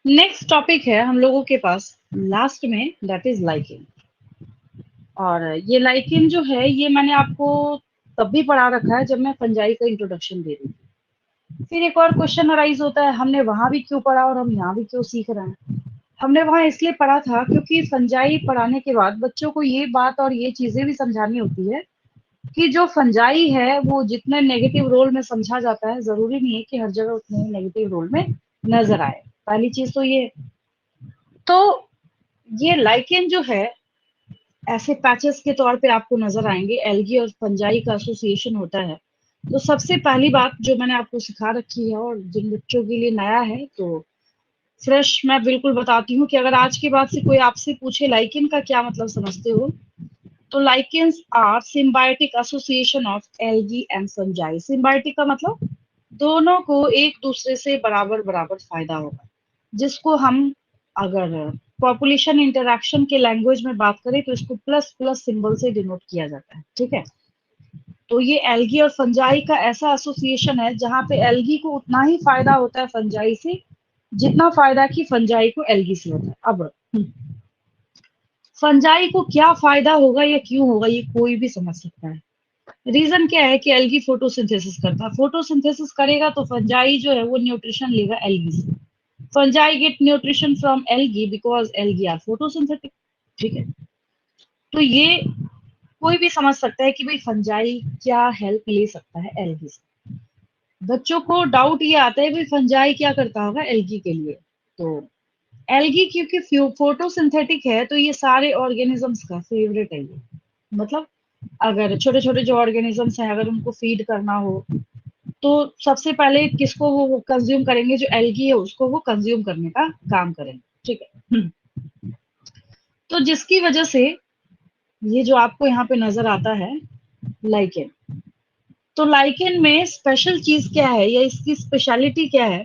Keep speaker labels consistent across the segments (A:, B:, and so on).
A: Next topic है हम लोगों के पास लास्ट में, दैट इज लाइकिंग। और ये लाइकिंग जो है ये मैंने आपको तब भी पढ़ा रखा है जब मैं फंजाई का इंट्रोडक्शन दे रही थी। फिर एक और क्वेश्चन अराइज होता है, हमने वहां भी क्यों पढ़ा और हम यहाँ भी क्यों सीख रहे हैं। हमने वहां इसलिए पढ़ा था क्योंकि फंजाई पढ़ाने के बाद बच्चों को ये बात और ये चीजें भी समझानी होती है कि जो फंजाई है वो जितने नेगेटिव रोल में समझा जाता है, जरूरी नहीं है कि हर जगह उतने ही नेगेटिव रोल में नजर आए। पहली चीज तो ये। तो ये लाइकेन जो है ऐसे पैचेस के तौर पे आपको नजर आएंगे, एल्गी और फंजाई का एसोसिएशन होता है। तो सबसे पहली बात जो मैंने आपको सिखा रखी है और जिन बच्चों के लिए नया है, तो फ्रेश मैं बिल्कुल बताती हूँ कि अगर आज के बाद से कोई आपसे पूछे लाइकेन का क्या मतलब समझते हो, तो lichens are symbiotic association of algae and fungi. Symbiotic का मतलब दोनों को एक दूसरे से बराबर बराबर फायदा होगा, जिसको हम अगर पॉपुलेशन इंटरैक्शन के लैंग्वेज में बात करें तो इसको प्लस प्लस सिंबल से डिनोट किया जाता है। ठीक है। तो ये एल्गी और फंजाई का ऐसा एसोसिएशन है जहां पे एल्गी को उतना ही फायदा होता है फंजाई से जितना फायदा की फंजाई को एल्गी से होता है। अब फंजाई को क्या फायदा होगा या क्यों होगा ये कोई भी समझ सकता है। रीजन क्या है कि एल्गी फोटोसिंथेसिस करता है, फोटोसिंथेसिस करेगा तो फंजाई जो है वो न्यूट्रिशन लेगा एल्गी से। Fungi get nutrition from algae because algae are photosynthetic. ठीक है। तो ये कोई भी समझ सकता है कि भाई फंजाई क्या हेल्प ले सकता है एल्गी से। बच्चों को डाउट ये आता है भाई फंजाई क्या करता होगा एल्गी के लिए। तो एल्गी क्योंकि फोटोसिंथेटिक है तो ये सारे ऑर्गेनिजम्स का फेवरेट है ये। मतलब अगर छोटे छोटे जो ऑर्गेनिजम्स हैं अगर उनको फीड करना हो तो सबसे पहले किसको वो कंज्यूम करेंगे, जो एल्गी है उसको वो कंज्यूम करने का काम करेंगे। ठीक है। तो जिसकी वजह से ये जो आपको यहाँ पे नजर आता है लाइकेन, तो लाइकेन में स्पेशल चीज क्या है या इसकी स्पेशलिटी क्या है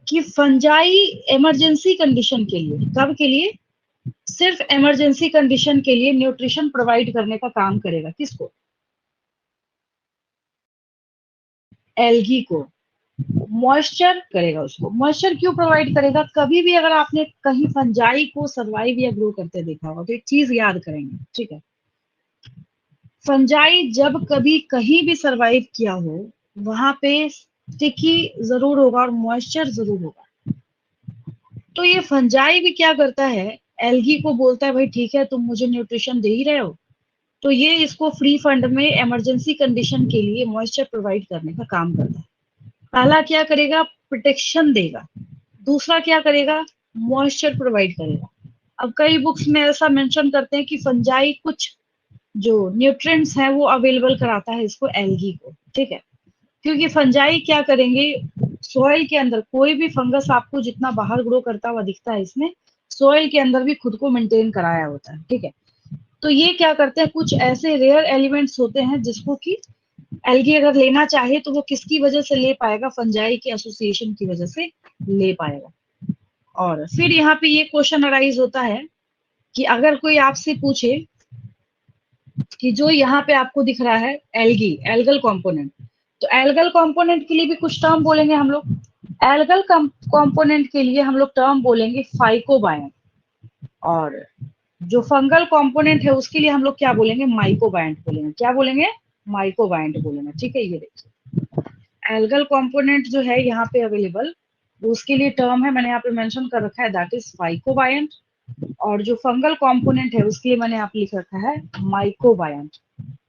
A: कि फंजाई इमरजेंसी कंडीशन के लिए, कब के लिए, सिर्फ इमरजेंसी कंडीशन के लिए न्यूट्रिशन प्रोवाइड करने का काम करेगा। किसको? एल्गी को। मॉइस्चर करेगा उसको। मॉइस्चर क्यों प्रोवाइड करेगा? कभी भी अगर आपने कहीं फंजाई को सर्वाइव या ग्रो करते देखा होगा तो एक चीज याद करेंगे। ठीक है। फंजाई जब कभी कहीं भी सरवाइव किया हो वहां पे स्टिकी जरूर होगा और मॉइस्चर जरूर होगा। तो ये फंजाई भी क्या करता है, एल्गी को बोलता है भाई ठीक है तुम मुझे न्यूट्रिशन दे ही रहे हो, तो ये इसको फ्री फंड में इमरजेंसी कंडीशन के लिए मॉइस्चर प्रोवाइड करने का काम करता है। पहला क्या करेगा, प्रोटेक्शन देगा। दूसरा क्या करेगा, मॉइस्चर प्रोवाइड करेगा। अब कई बुक्स में ऐसा मेंशन करते हैं कि फंजाई कुछ जो न्यूट्रिएंट्स हैं वो अवेलेबल कराता है इसको एल्गी को। ठीक है। क्योंकि फंजाई क्या करेंगे, सोयल के अंदर कोई भी फंगस आपको जितना बाहर ग्रो करता हुआ दिखता है इसमें सोयल के अंदर भी खुद को मेंटेन कराया होता है। ठीक है। तो ये क्या करते हैं, कुछ ऐसे रेयर एलिमेंट्स होते हैं जिसको कि एल्गी अगर लेना चाहे तो वो किसकी वजह से ले पाएगा, फंजाई के एसोसिएशन की वजह से ले पाएगा। और फिर यहाँ पे ये क्वेश्चन अराइज होता है कि अगर कोई आपसे पूछे कि जो यहाँ पे आपको दिख रहा है एल्गी, एल्गल कंपोनेंट, तो एल्गल कंपोनेंट के लिए भी कुछ टर्म बोलेंगे हम लोग। एल्गल कंपोनेंट के लिए हम लोग टर्म बोलेंगे फाइकोबायन, और जो फंगल कंपोनेंट है उसके लिए हम लोग क्या बोलेंगे, माइकोबायंट बोलेंगे। क्या बोलेंगे? माइकोबायंट बोलेंगे। ठीक है। ये देखिए एल्गल कंपोनेंट जो है यहाँ पे अवेलेबल, उसके लिए टर्म है मैंने यहाँ पे मेंशन कर रखा है, दैट इज फाइकोबायंट। और जो फंगल कंपोनेंट है उसके लिए मैंने यहाँ पे लिख रखा है माइकोबायंट।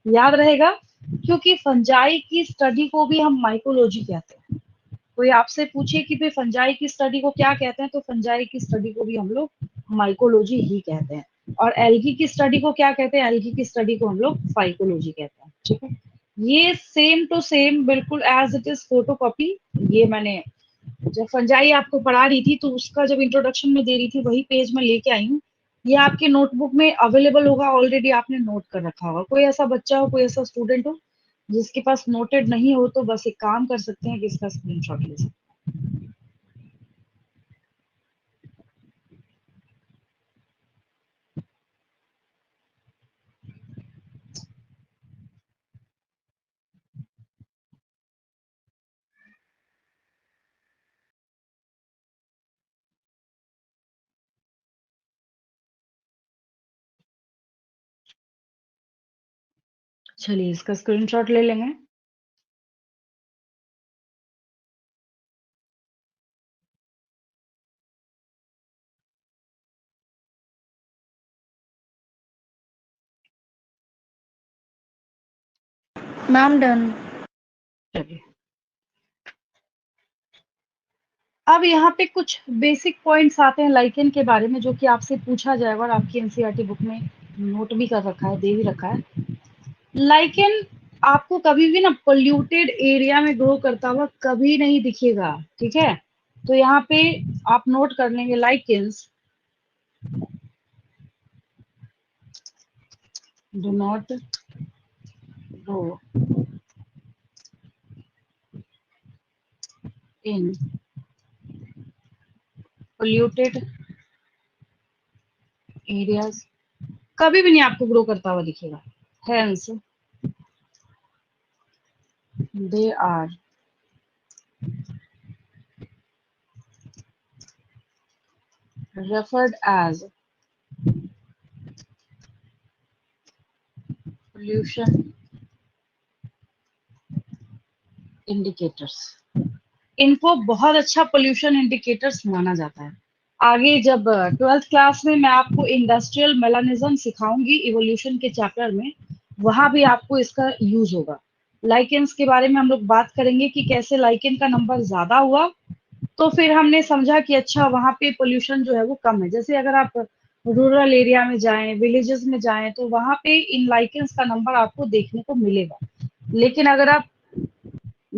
A: याद रहेगा क्योंकि फंजाई की स्टडी को भी हम माइकोलॉजी कहते हैं। कोई आपसे पूछे कि भाई फंजाई की स्टडी को क्या कहते हैं, तो फंजाई की स्टडी को भी हम लोग माइकोलॉजी ही कहते हैं। और एल्गी की स्टडी को क्या कहते हैं, एल्गी की स्टडी को हम लोग फाइकोलॉजी कहते हैं। ठीक है। ये सेम टू सेम बिल्कुल एज इट इज फोटोकॉपी। ये मैंने जब फंजाई आपको पढ़ा रही थी तो उसका जब इंट्रोडक्शन में दे रही थी वही पेज में लेके आई हूँ। ये आपके नोटबुक में अवेलेबल होगा, ऑलरेडी आपने नोट कर रखा होगा। कोई ऐसा बच्चा हो, कोई ऐसा स्टूडेंट हो जिसके पास नोटेड नहीं हो तो बस एक काम कर सकते हैं कि इसका स्क्रीनशॉट ले सकते हैं। चलिए इसका स्क्रीनशॉट ले लेंगे। Ma'am done. चलिए अब यहाँ पे कुछ बेसिक पॉइंट्स आते हैं लाइकेन के बारे में, जो कि आपसे पूछा जाएगा और आपकी एनसीईआरटी बुक में नोट भी कर रखा है, दे भी रखा है। लाइकेन आपको कभी भी ना पोल्यूटेड एरिया में ग्रो करता हुआ कभी नहीं दिखेगा, ठीक है। तो यहाँ पे आप नोट कर लेंगे, lichens do not grow in polluted areas, कभी भी नहीं आपको ग्रो करता हुआ दिखेगा। Hence they are referred as pollution indicators। इनको बहुत अच्छा पोल्यूशन इंडिकेटर्स माना जाता है। आगे जब 12th क्लास में मैं आपको इंडस्ट्रियल मेलानिज्म सिखाऊंगी इवोल्यूशन के चैप्टर में, वहां भी आपको इसका यूज होगा। लाइकेंस के बारे में हम लोग बात करेंगे कि कैसे लाइकेन का नंबर ज्यादा हुआ, तो फिर हमने समझा कि अच्छा वहां पे पोल्यूशन जो है वो कम है। जैसे अगर आप रूरल एरिया में जाएं, विलेजेस में जाएं, तो वहां पे इन लाइकेंस का नंबर आपको देखने को मिलेगा। लेकिन अगर आप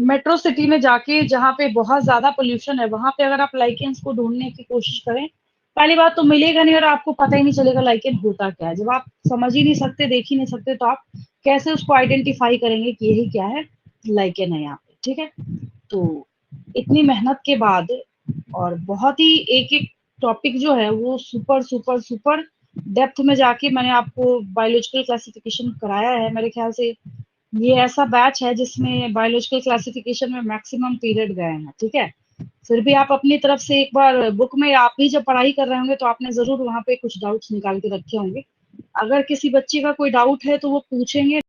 A: मेट्रो सिटी में जाके जहाँ पे बहुत ज्यादा पोल्यूशन है, वहां पे अगर आप लाइकेंस को ढूंढने की कोशिश करें, पहली बात तो मिलेगा नहीं और आपको पता ही नहीं चलेगा लाइकेन होता क्या है। जब आप समझ ही नहीं सकते, देख ही नहीं सकते, तो आप कैसे उसको आइडेंटिफाई करेंगे कि यही क्या है, लाइकेन है यहाँ पे, ठीक है। तो इतनी मेहनत के बाद और बहुत ही एक एक टॉपिक जो है वो सुपर सुपर सुपर डेप्थ में जाके मैंने आपको बायोलॉजिकल क्लासिफिकेशन कराया है। मेरे ख्याल से ये ऐसा बैच है जिसमें बायोलॉजिकल क्लासिफिकेशन में मैक्सिमम पीरियड गए हैं, ठीक है। फिर भी आप अपनी तरफ से एक बार बुक में आप भी जब पढ़ाई कर रहे होंगे तो आपने जरूर वहां पे कुछ डाउट्स निकाल के रखे होंगे। अगर किसी बच्चे का कोई डाउट है तो वो पूछेंगे।